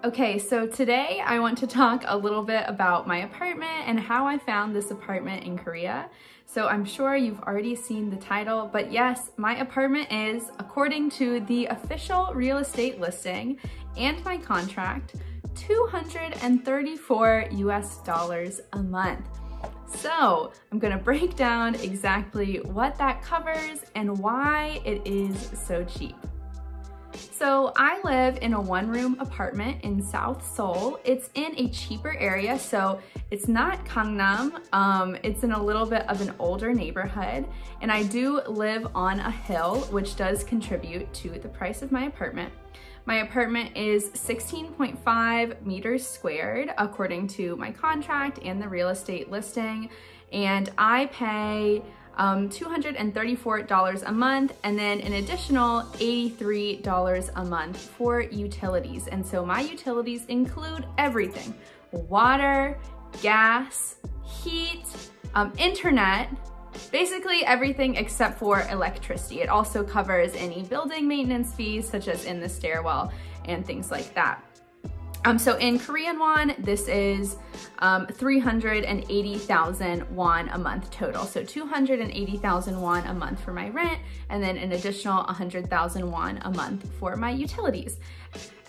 Okay, so today I want to talk a little bit about my apartment and how I found this apartment in Korea. So I'm sure you've already seen the title, but yes, my apartment is, according to the official real estate listing and my contract, $234 US a month. So I'm gonna break down exactly what that covers and why it is so cheap. So I live in a one-room apartment in South Seoul. It's in a cheaper area, so it's not Gangnam. It's in a little bit of an older neighborhood, and I do live on a hill, which does contribute to the price of my apartment. My apartment is 16.5 meters squared, according to my contract and the real estate listing, and I pay $234 a month, and then an additional $83 a month for utilities. And so my utilities include everything: water, gas, heat, internet, basically everything except for electricity. It also covers any building maintenance fees, such as in the stairwell and things like that. So in Korean won, this is 380,000 won a month total. So 280,000 won a month for my rent, and then an additional 100,000 won a month for my utilities.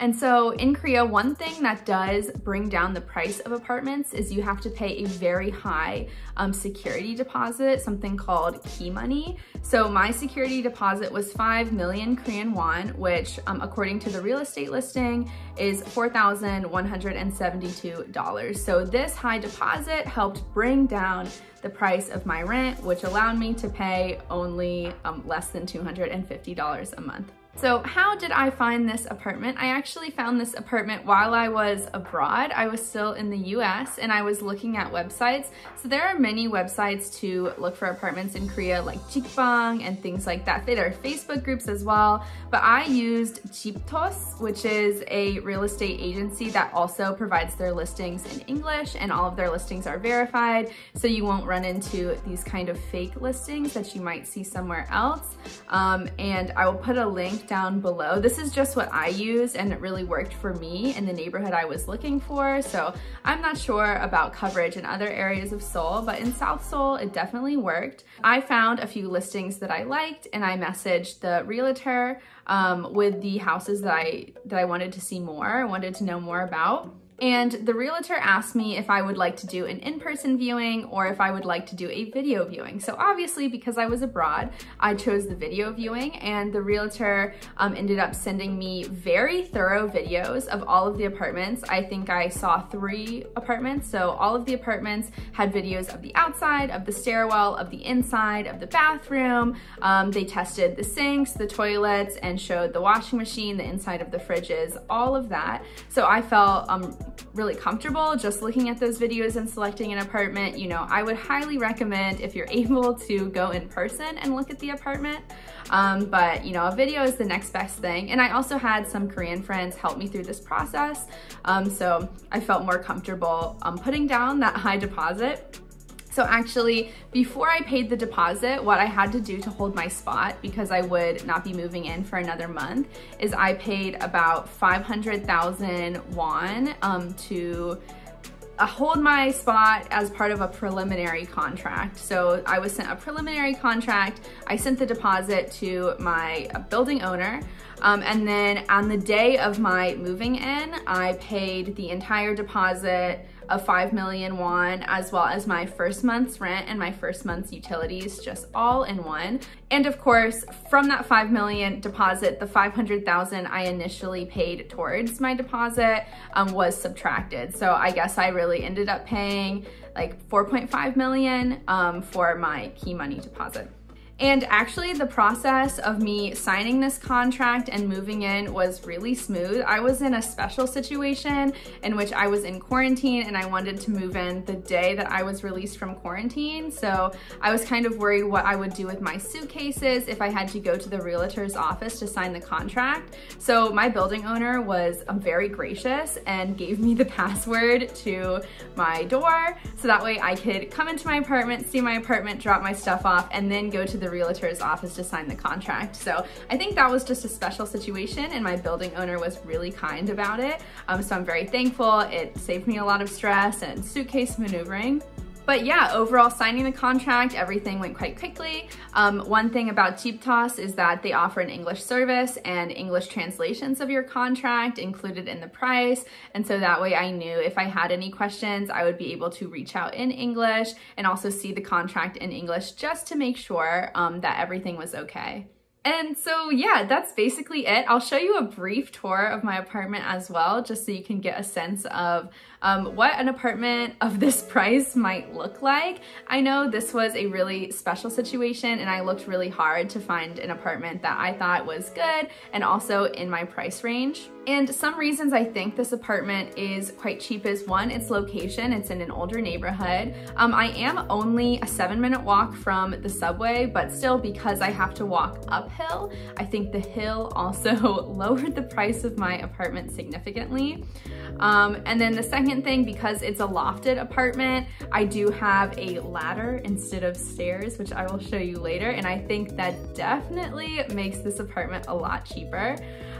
And so in Korea, one thing that does bring down the price of apartments is you have to pay a very high security deposit, something called key money. So my security deposit was 5 million Korean won, which according to the real estate listing is $4,172. So this high deposit helped bring down the price of my rent, which allowed me to pay only less than $250 a month. So how did I find this apartment? I actually found this apartment while I was abroad. I was still in the US and I was looking at websites. So there are many websites to look for apartments in Korea, like Jikbang and things like that. There are Facebook groups as well, but I used Jiptos, which is a real estate agency that also provides their listings in English, and all of their listings are verified, so you won't run into these kind of fake listings that you might see somewhere else. And I will put a link down below. This is just what I used, and it really worked for me in the neighborhood I was looking for. So I'm not sure about coverage in other areas of Seoul, but in South Seoul, it definitely worked. I found a few listings that I liked, and I messaged the realtor with the houses that I wanted to see more, wanted to know more about. And the realtor asked me if I would like to do an in-person viewing or if I would like to do a video viewing. So obviously, because I was abroad, I chose the video viewing, and the realtor ended up sending me very thorough videos of all of the apartments. I think I saw 3 apartments. So all of the apartments had videos of the outside, of the stairwell, of the inside, of the bathroom. They tested the sinks, the toilets, and showed the washing machine, the inside of the fridges, all of that. So I felt really comfortable just looking at those videos and selecting an apartment. You know, I would highly recommend, if you're able, to go in person and look at the apartment. But you know, a video is the next best thing. And I also had some Korean friends help me through this process. So I felt more comfortable putting down that high deposit. So actually, before I paid the deposit, what I had to do to hold my spot, because I would not be moving in for another month, is I paid about 500,000 won to hold my spot as part of a preliminary contract. So I was sent a preliminary contract. I sent the deposit to my building owner. And then on the day of my moving in, I paid the entire deposit of 5 million won, as well as my first month's rent and my first month's utilities, just all in one. And of course, from that 5 million deposit, the 500,000 I initially paid towards my deposit was subtracted. So I guess I really ended up paying like 4.5 million for my key money deposit. And actually, the process of me signing this contract and moving in was really smooth. I was in a special situation in which I was in quarantine and I wanted to move in the day that I was released from quarantine. So I was kind of worried what I would do with my suitcases if I had to go to the realtor's office to sign the contract. So my building owner was very gracious and gave me the password to my door, so that way I could come into my apartment, see my apartment, drop my stuff off, and then go to the the realtor's office to sign the contract. So I think that was just a special situation, and my building owner was really kind about it. So I'm very thankful. It saved me a lot of stress and suitcase maneuvering. But yeah, overall signing the contract, everything went quite quickly. One thing about Jeeptos is that they offer an English service and English translations of your contract included in the price. And so that way I knew if I had any questions, I would be able to reach out in English and also see the contract in English just to make sure that everything was okay. And so yeah, that's basically it. I'll show you a brief tour of my apartment as well, just so you can get a sense of what an apartment of this price might look like. I know this was a really special situation, and I looked really hard to find an apartment that I thought was good and also in my price range. And some reasons I think this apartment is quite cheap is one, its location. It's in an older neighborhood. I am only a 7-minute walk from the subway, but still, because I have to walk uphill, I think the hill also lowered the price of my apartment significantly. And then the second thing, because it's a lofted apartment, I do have a ladder instead of stairs, which I will show you later. And I think that definitely makes this apartment a lot cheaper.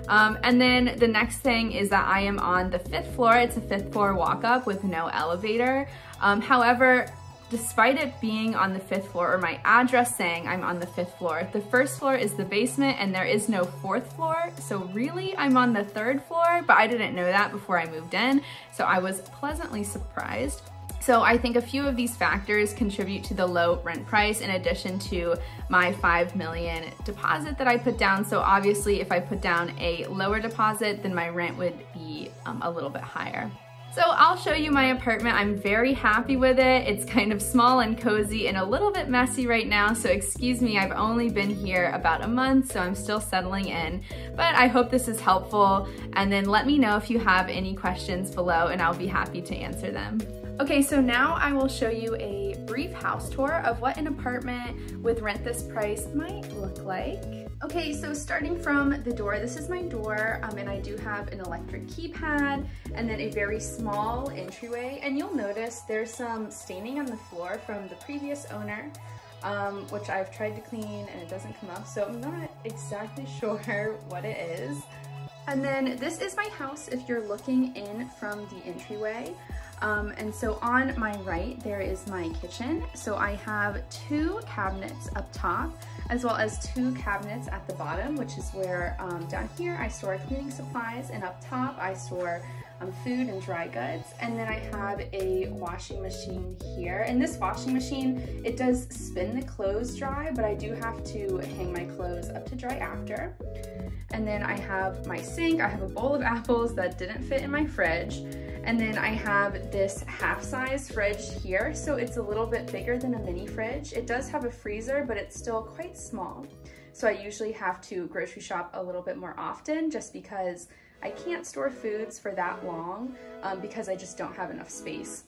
And then the next thing is that I am on the 5th floor. It's a 5th floor walk up with no elevator. However, despite it being on the 5th floor, or my address saying I'm on the 5th floor, the 1st floor is the basement and there is no 4th floor. So really I'm on the 3rd floor, but I didn't know that before I moved in. So I was pleasantly surprised. So I think a few of these factors contribute to the low rent price, in addition to my $5 million deposit that I put down. So obviously if I put down a lower deposit, then my rent would be a little bit higher. So I'll show you my apartment. I'm very happy with it. It's kind of small and cozy and a little bit messy right now, so excuse me, I've only been here about a month, so I'm still settling in. But I hope this is helpful, and then let me know if you have any questions below and I'll be happy to answer them. Okay, so now I will show you a brief house tour of what an apartment with rent this price might look like. Okay, so starting from the door, this is my door, and I do have an electric keypad and then a very small entryway. And you'll notice there's some staining on the floor from the previous owner, which I've tried to clean and it doesn't come up, so I'm not exactly sure what it is. And then this is my house if you're looking in from the entryway. And so on my right, there is my kitchen. So I have 2 cabinets up top, as well as 2 cabinets at the bottom, which is where down here I store cleaning supplies, and up top I store food and dry goods. And then I have a washing machine here. And this washing machine, it does spin the clothes dry, but I do have to hang my clothes up to dry after. And then I have my sink. I have a bowl of apples that didn't fit in my fridge. And then I have this half-size fridge here, so it's a little bit bigger than a mini fridge. It does have a freezer, but it's still quite small. So I usually have to grocery shop a little bit more often, just because I can't store foods for that long because I just don't have enough space.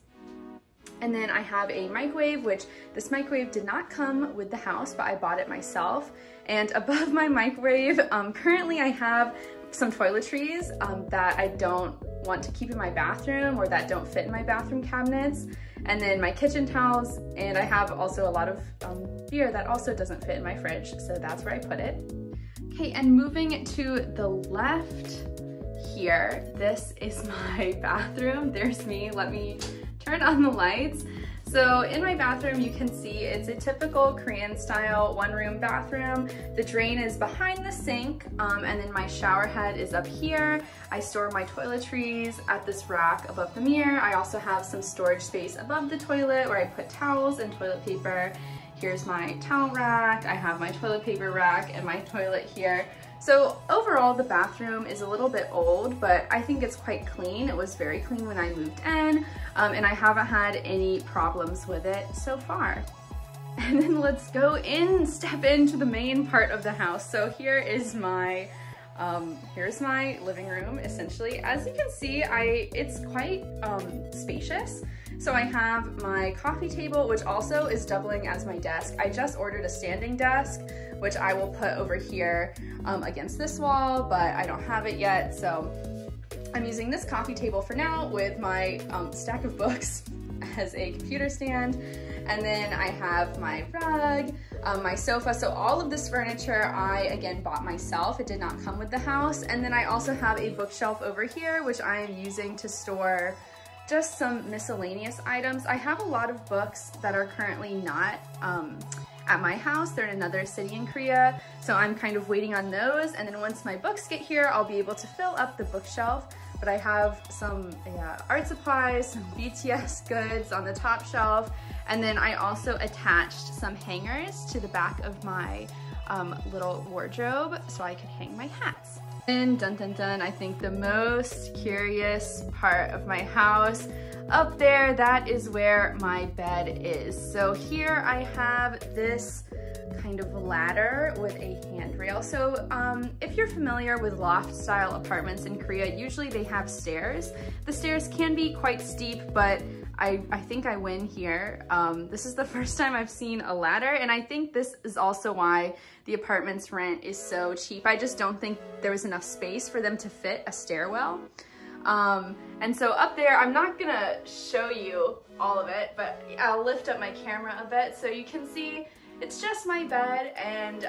And then I have a microwave, which this microwave did not come with the house, but I bought it myself. And above my microwave, currently I have some toiletries that I don't want to keep in my bathroom, or that don't fit in my bathroom cabinets. And then my kitchen towels, and I have also a lot of beer that also doesn't fit in my fridge, so that's where I put it. Okay, and moving to the left here, this is my bathroom. There's me. Let me turn on the lights. So in my bathroom, you can see it's a typical Korean style 1-room bathroom. The drain is behind the sink, and then my shower head is up here. I store my toiletries at this rack above the mirror. I also have some storage space above the toilet where I put towels and toilet paper. Here's my towel rack. I have my toilet paper rack and my toilet here. So overall, the bathroom is a little bit old, but I think it's quite clean. It was very clean when I moved in, and I haven't had any problems with it so far. And then let's go step into the main part of the house. So here's my living room, essentially. As you can see, it's quite spacious. So I have my coffee table, which also is doubling as my desk. I just ordered a standing desk, which I will put over here against this wall, but I don't have it yet. So I'm using this coffee table for now with my stack of books. as a computer stand. And then I have my rug, my sofa. So all of this furniture I, again, bought myself. It did not come with the house. And then I also have a bookshelf over here, which I am using to store just some miscellaneous items. I have a lot of books that are currently not at my house. They're in another city in Korea, so I'm kind of waiting on those, and then once my books get here, I'll be able to fill up the bookshelf. But I have some art supplies, some BTS goods on the top shelf, and then I also attached some hangers to the back of my little wardrobe so I could hang my hats. And dun dun dun, I think the most curious part of my house, up there, that is where my bed is. So here I have this kind of ladder with a handrail. So if you're familiar with loft style apartments in Korea, usually they have stairs. The stairs can be quite steep, but I think I win here. This is the first time I've seen a ladder, and I think this is also why the apartment's rent is so cheap. I just don't think there was enough space for them to fit a stairwell. And so up there, I'm not gonna show you all of it, but I'll lift up my camera a bit so you can see it's just my bed and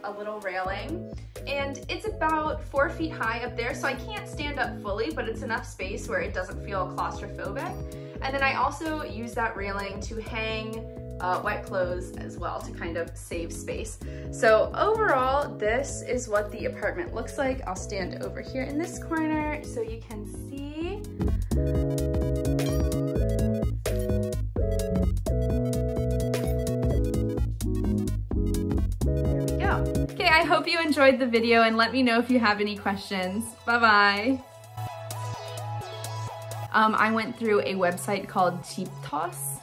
a little railing. And it's about 4 feet high up there, so I can't stand up fully, but it's enough space where it doesn't feel claustrophobic. And then I also use that railing to hang wet clothes as well to kind of save space. So overall, this is what the apartment looks like. I'll stand over here in this corner so you can see. There we go. Okay, I hope you enjoyed the video, and let me know if you have any questions. Bye-bye. I went through a website called Ziptos,